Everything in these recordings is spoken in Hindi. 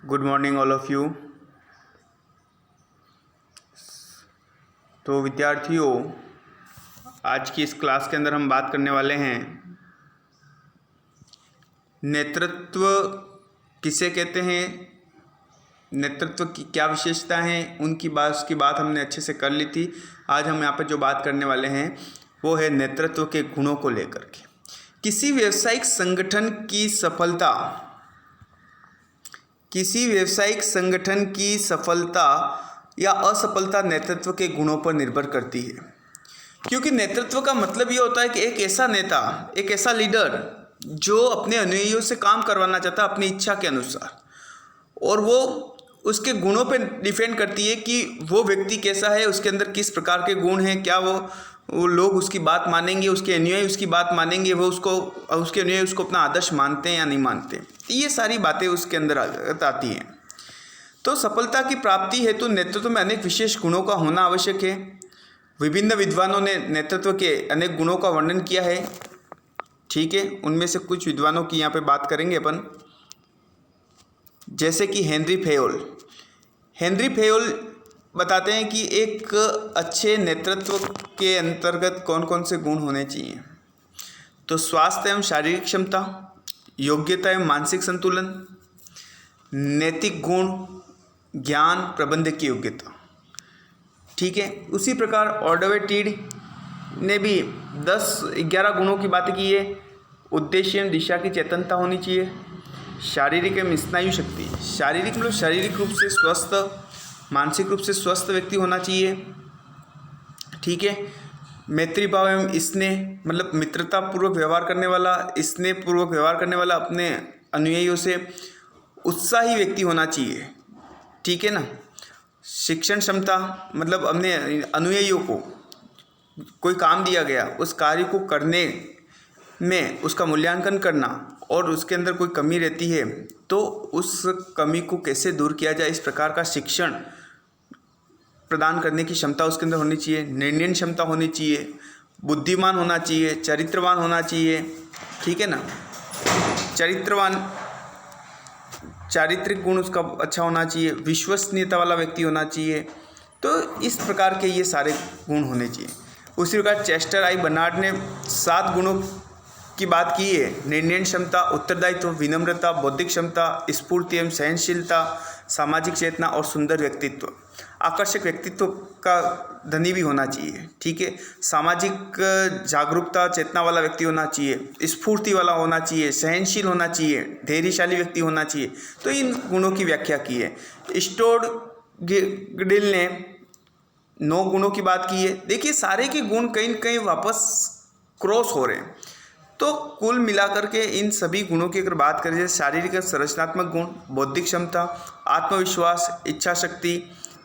Good morning all of you. तो विद्यार्थियों, आज की इस क्लास के अंदर हम बात करने वाले हैं नेतृत्व किसे कहते हैं, नेतृत्व की क्या विशेषता हैं, उसकी बात हमने अच्छे से कर ली थी। आज हम यहाँ पर जो बात करने वाले हैं वो है नेतृत्व के गुणों को लेकर के। किसी व्यावसायिक संगठन की सफलता या असफलता नेतृत्व के गुणों पर निर्भर करती है, क्योंकि नेतृत्व का मतलब ये होता है कि एक ऐसा नेता, एक ऐसा लीडर जो अपने अनुयायियों से काम करवाना चाहता है अपनी इच्छा के अनुसार, और वो उसके गुणों पे डिपेंड करती है कि वो व्यक्ति कैसा है, उसके अंदर किस प्रकार के गुण हैं, क्या वो लोग उसकी बात मानेंगे, उसके अनुयायी उसकी बात मानेंगे, उसके अनुयायी उसको अपना आदर्श मानते हैं या नहीं मानते। ये सारी बातें उसके अंदर आती हैं। तो सफलता की प्राप्ति हेतु नेतृत्व में अनेक विशेष गुणों का होना आवश्यक है। विभिन्न विद्वानों ने नेतृत्व के अनेक गुणों का वर्णन किया है। ठीक है, उनमें से कुछ विद्वानों की यहाँ पे बात करेंगे अपन, जैसे कि हेनरी फेयोल बताते हैं कि एक अच्छे नेतृत्व के अंतर्गत कौन कौन से गुण होने चाहिए। तो स्वास्थ्य एवं शारीरिक क्षमता, योग्यता एवं मानसिक संतुलन, नैतिक गुण, ज्ञान, प्रबंधक की योग्यता। ठीक है, उसी प्रकार ऑर्डवेटिड ने भी 10-11 गुणों की बात की है। उद्देश्य एवं दिशा की चेतनता होनी चाहिए। शारीरिक एवं स्नायु शक्ति, शारीरिक मतलब शारीरिक रूप से स्वस्थ, मानसिक रूप से स्वस्थ व्यक्ति होना चाहिए। ठीक है, मैत्री भाव एवं स्नेह मतलब मित्रता पूर्वक व्यवहार करने वाला, स्नेह पूर्वक व्यवहार करने वाला, अपने अनुयायियों से उत्साही व्यक्ति होना चाहिए। ठीक है ना। शिक्षण क्षमता मतलब अपने अनुयायियों को कोई काम दिया गया, उस कार्य को करने में उसका मूल्यांकन करना, और उसके अंदर कोई कमी रहती है तो उस कमी को कैसे दूर किया जाए, इस प्रकार का शिक्षण प्रदान करने की क्षमता उसके अंदर होनी चाहिए। निर्णय क्षमता होनी चाहिए, बुद्धिमान होना चाहिए, चरित्रवान होना चाहिए। ठीक है ना, चारित्रिक गुण उसका अच्छा होना चाहिए, विश्वसनीयता वाला व्यक्ति होना चाहिए। तो इस प्रकार के ये सारे गुण होने चाहिए। उसी प्रकार चेस्टर आई बर्नार्ड ने 7 गुणों की बात की है। निर्णय क्षमता, उत्तरदायित्व, विनम्रता, बौद्धिक क्षमता, स्फूर्ति एवं सहनशीलता, सामाजिक चेतना और सुंदर व्यक्तित्व। आकर्षक व्यक्तित्व का धनी भी होना चाहिए। ठीक है, सामाजिक जागरूकता चेतना वाला व्यक्ति होना चाहिए, स्फूर्ति वाला होना चाहिए, सहनशील होना चाहिए, धैर्यशाली व्यक्ति होना चाहिए। तो इन गुणों की व्याख्या की है। स्टोर्गिल ने 9 गुणों की बात की है। देखिए, सारे के गुण कहीं न कहीं वापस क्रॉस हो रहे हैं। तो कुल मिलाकर के इन सभी गुणों की अगर बात करें, जैसे शारीरिक और संरचनात्मक गुण, बौद्धिक क्षमता, आत्मविश्वास, इच्छा शक्ति,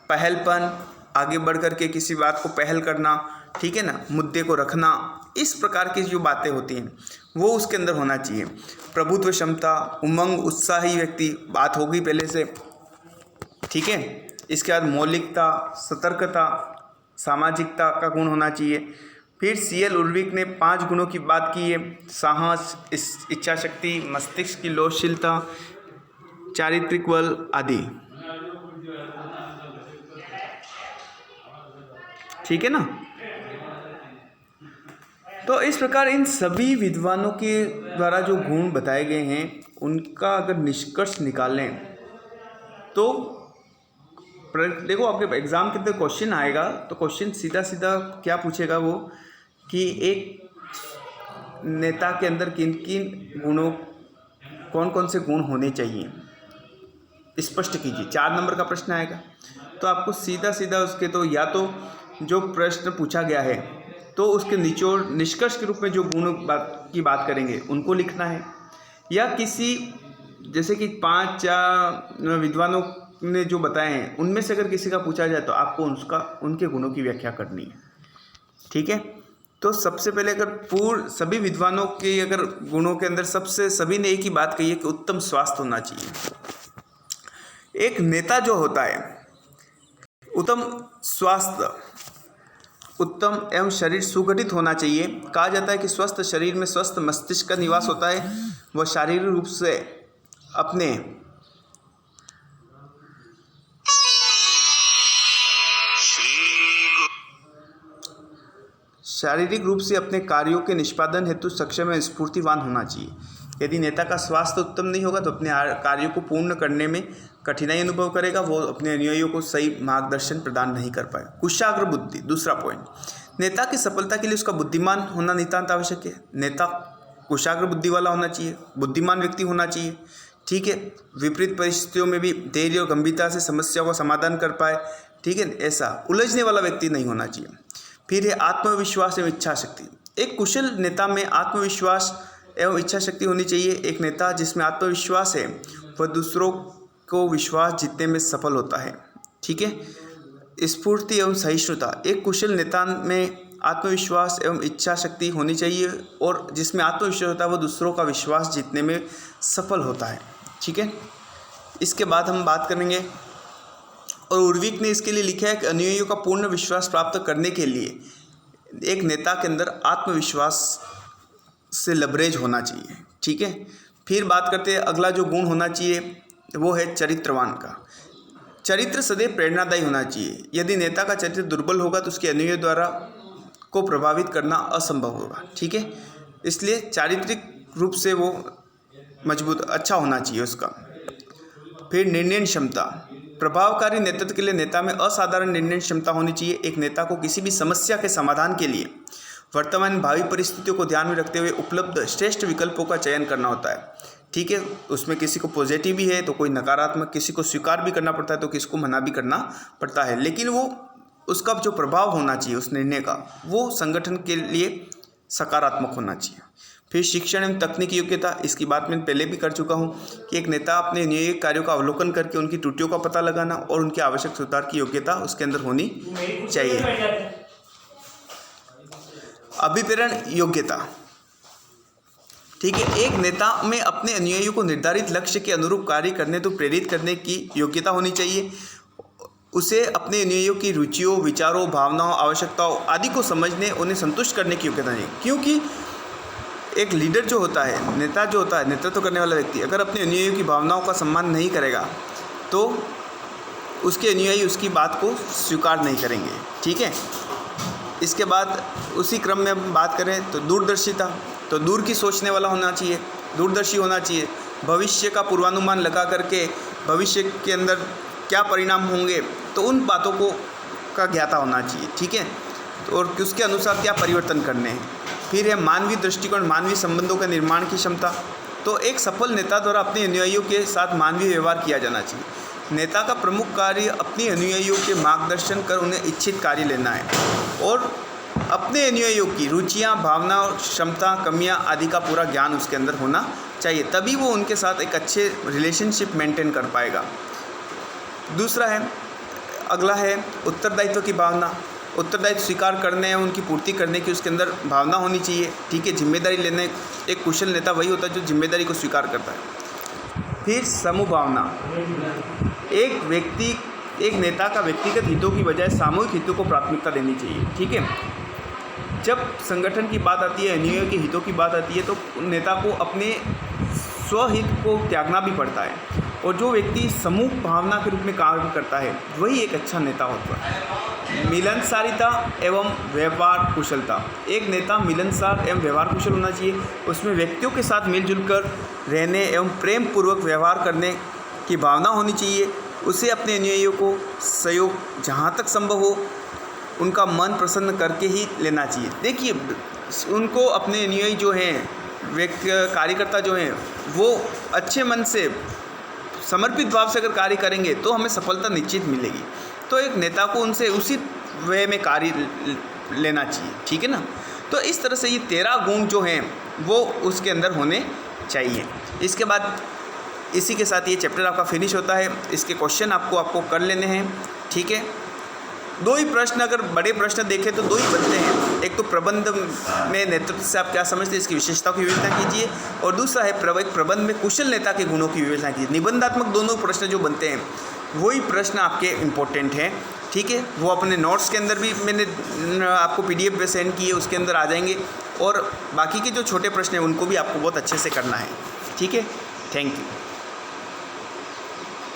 पहलपन, आगे बढ़ कर के किसी बात को पहल करना, ठीक है ना, मुद्दे को रखना, इस प्रकार की जो बातें होती हैं वो उसके अंदर होना चाहिए। प्रभुत्व क्षमता, उमंग, उत्साही व्यक्ति, बात होगी पहले से। ठीक है, इसके बाद मौलिकता, सतर्कता, सामाजिकता का गुण होना चाहिए। फिर सीएल उर्विक ने 5 गुणों की बात की है। साहस, इच्छा शक्ति, मस्तिष्क की लोचशीलता, चारित्रिक बल आदि। ठीक है ना। तो इस प्रकार इन सभी विद्वानों के द्वारा जो गुण बताए गए हैं उनका अगर निष्कर्ष निकालें तो देखो, आपके एग्जाम के अंदर क्वेश्चन आएगा तो क्वेश्चन सीधा सीधा क्या पूछेगा वो, कि एक नेता के अंदर किन किन गुणों, कौन कौन से गुण होने चाहिए, स्पष्ट कीजिए। 4 नंबर का प्रश्न आएगा। तो आपको सीधा सीधा उसके, तो या तो जो प्रश्न पूछा गया है तो उसके निचोड़ निष्कर्ष के रूप में जो गुण की बात करेंगे उनको लिखना है, या किसी जैसे कि 5 विद्वानों ने जो बताए हैं उनमें से अगर किसी का पूछा जाए तो आपको उनके गुणों की व्याख्या करनी है। ठीक है, तो सबसे पहले अगर सभी विद्वानों के अगर गुणों के अंदर सभी ने एक ही बात कही है कि उत्तम स्वास्थ्य होना चाहिए। एक नेता जो होता है, उत्तम स्वास्थ्य, उत्तम एवं शरीर सुगठित होना चाहिए। कहा जाता है कि स्वस्थ शरीर में स्वस्थ मस्तिष्क का निवास होता है। वह शारीरिक रूप से अपने शारीरिक रूप से अपने कार्यों के निष्पादन हेतु सक्षम एवं स्फूर्तिवान होना चाहिए। यदि नेता का स्वास्थ्य उत्तम नहीं होगा तो अपने कार्यों को पूर्ण करने में कठिनाई अनुभव करेगा, वो अपने अनुयायियों को सही मार्गदर्शन प्रदान नहीं कर पाए। कुशाग्र बुद्धि, दूसरा पॉइंट, नेता की सफलता के लिए उसका बुद्धिमान होना नितांत आवश्यक है। नेता कुशाग्र बुद्धि वाला होना चाहिए, बुद्धिमान व्यक्ति होना चाहिए, ठीक है। विपरीत परिस्थितियों में भी धैर्य और गंभीरता से समस्याओं का समाधान कर पाए, ठीक है। ऐसा उलझने वाला व्यक्ति नहीं होना चाहिए। फिर है आत्मविश्वास एवं इच्छा शक्ति। एक कुशल नेता में आत्मविश्वास एवं इच्छा शक्ति होनी चाहिए। एक नेता जिसमें आत्मविश्वास है वह दूसरों को विश्वास जीतने में सफल होता है, ठीक है। स्फूर्ति एवं सहिष्णुता, एक कुशल नेता में आत्मविश्वास एवं इच्छा शक्ति होनी चाहिए और जिसमें आत्मविश्वास होता है वह दूसरों का विश्वास जीतने में सफल होता है, ठीक है। इसके बाद हम बात करेंगे, और उर्विक ने इसके लिए लिखा है कि अनुयायियों का पूर्ण विश्वास प्राप्त करने के लिए एक नेता के अंदर आत्मविश्वास से लबरेज होना चाहिए, ठीक है। फिर बात करते हैं अगला जो गुण होना चाहिए वो है चरित्रवान का। चरित्र सदैव प्रेरणादायी होना चाहिए। यदि नेता का चरित्र दुर्बल होगा तो उसके अनुयायियों द्वारा को प्रभावित करना असंभव होगा, ठीक है। इसलिए चारित्रिक रूप से वो मजबूत अच्छा होना चाहिए उसका। फिर निर्णय क्षमता, प्रभावकारी नेतृत्व के लिए नेता में असाधारण निर्णय क्षमता होनी चाहिए। एक नेता को किसी भी समस्या के समाधान के लिए वर्तमान भावी परिस्थितियों को ध्यान में रखते हुए उपलब्ध श्रेष्ठ विकल्पों का चयन करना होता है, ठीक है। उसमें किसी को पॉजिटिव भी है तो कोई नकारात्मक, किसी को स्वीकार भी करना पड़ता है तो किसी को मना भी करना पड़ता है, लेकिन वो उसका जो प्रभाव होना चाहिए उस निर्णय का वो संगठन के लिए सकारात्मक होना चाहिए। फिर शिक्षण एवं तकनीकी योग्यता, इसकी बात मैं पहले भी कर चुका हूँ कि एक नेता अपने न्यायिक कार्यों का अवलोकन करके उनकी त्रुटियों का पता लगाना और उनके आवश्यक सुधार की योग्यता उसके अंदर होनी चाहिए। अभिप्रेरण योग्यता, ठीक है। एक नेता में अपने अनुयायियों को निर्धारित लक्ष्य के अनुरूप कार्य करने तो प्रेरित करने की योग्यता होनी चाहिए। उसे अपने अनुयायियों की रुचियों, विचारों, भावनाओं, आवश्यकताओं आदि को समझने, उन्हें संतुष्ट करने की योग्यता नहीं, क्योंकि एक लीडर जो होता है, नेता जो होता है, नेतृत्व करने वाला व्यक्ति अगर अपने अनुयायियों की भावनाओं का सम्मान नहीं करेगा तो उसके अनुयायी उसकी बात को स्वीकार नहीं करेंगे, ठीक है। इसके बाद उसी क्रम में हम बात करें तो दूरदर्शिता, तो दूर की सोचने वाला होना चाहिए, दूरदर्शी होना चाहिए। भविष्य का पूर्वानुमान लगा करके भविष्य के अंदर क्या परिणाम होंगे तो उन बातों को का ज्ञाता होना चाहिए, ठीक है। तो और उसके अनुसार क्या परिवर्तन करने हैं। फिर है मानवीय दृष्टिकोण, मानवीय संबंधों के निर्माण की क्षमता। तो एक सफल नेता द्वारा अपने अनुयायियों के साथ मानवीय व्यवहार किया जाना चाहिए। नेता का प्रमुख कार्य अपने अनुयायियों के मार्गदर्शन कर उन्हें इच्छित कार्य लेना है और अपने अनुयायियों की रुचियाँ, भावना और क्षमता, कमियाँ आदि का पूरा ज्ञान उसके अंदर होना चाहिए, तभी वो उनके साथ एक अच्छे रिलेशनशिप मेंटेन कर पाएगा। दूसरा है, अगला है उत्तरदायित्व की भावना। उत्तरदायित्व स्वीकार करने और उनकी पूर्ति करने की उसके अंदर भावना होनी चाहिए, ठीक है। जिम्मेदारी लेने, एक कुशल नेता वही होता है जो जिम्मेदारी को स्वीकार करता है। फिर समूह भावना, एक नेता का व्यक्तिगत हितों की बजाय सामूहिक हितों को प्राथमिकता देनी चाहिए, ठीक है। जब संगठन की बात आती है, अनुयायियों के हितों की बात आती है तो नेता को अपने स्वहित को त्यागना भी पड़ता है और जो व्यक्ति समूह भावना के रूप में कार्य करता है वही एक अच्छा नेता होता है। मिलनसारिता एवं व्यवहार कुशलता, एक नेता मिलनसार एवं व्यवहार कुशल होना चाहिए। उसमें व्यक्तियों के साथ मिलजुल कर रहने एवं प्रेम पूर्वक व्यवहार करने की भावना होनी चाहिए। उसे अपने अनुयायियों को सहयोग जहाँ तक संभव हो उनका मन प्रसन्न करके ही लेना चाहिए। देखिए, उनको अपने अनुयायी जो हैं, व्यक्ति कार्यकर्ता जो हैं, वो अच्छे मन से समर्पित भाव से अगर कार्य करेंगे तो हमें सफलता निश्चित मिलेगी। तो एक नेता को उनसे उसी वे में कार्य लेना चाहिए, ठीक है ना। तो इस तरह से ये 13 गुण जो हैं वो उसके अंदर होने चाहिए। इसके बाद इसी के साथ ये चैप्टर आपका फिनिश होता है। इसके क्वेश्चन आपको कर लेने हैं, ठीक है। 2 ही प्रश्न, अगर बड़े प्रश्न देखें तो 2 ही बनते हैं। एक तो प्रबंध में नेतृत्व से आप क्या समझते हैं, इसकी विशेषताओं की विवेचना कीजिए, और दूसरा है प्रबंध में कुशल नेता के गुणों की विवेचना कीजिए। निबंधात्मक दोनों प्रश्न जो बनते हैं वही प्रश्न आपके इम्पोर्टेंट हैं, ठीक है। वो अपने नोट्स के अंदर भी मैंने आपको PDF पे सेंड किए, उसके अंदर आ जाएंगे, और बाकी के जो छोटे प्रश्न हैं उनको भी आपको बहुत अच्छे से करना है, ठीक है। Thank you.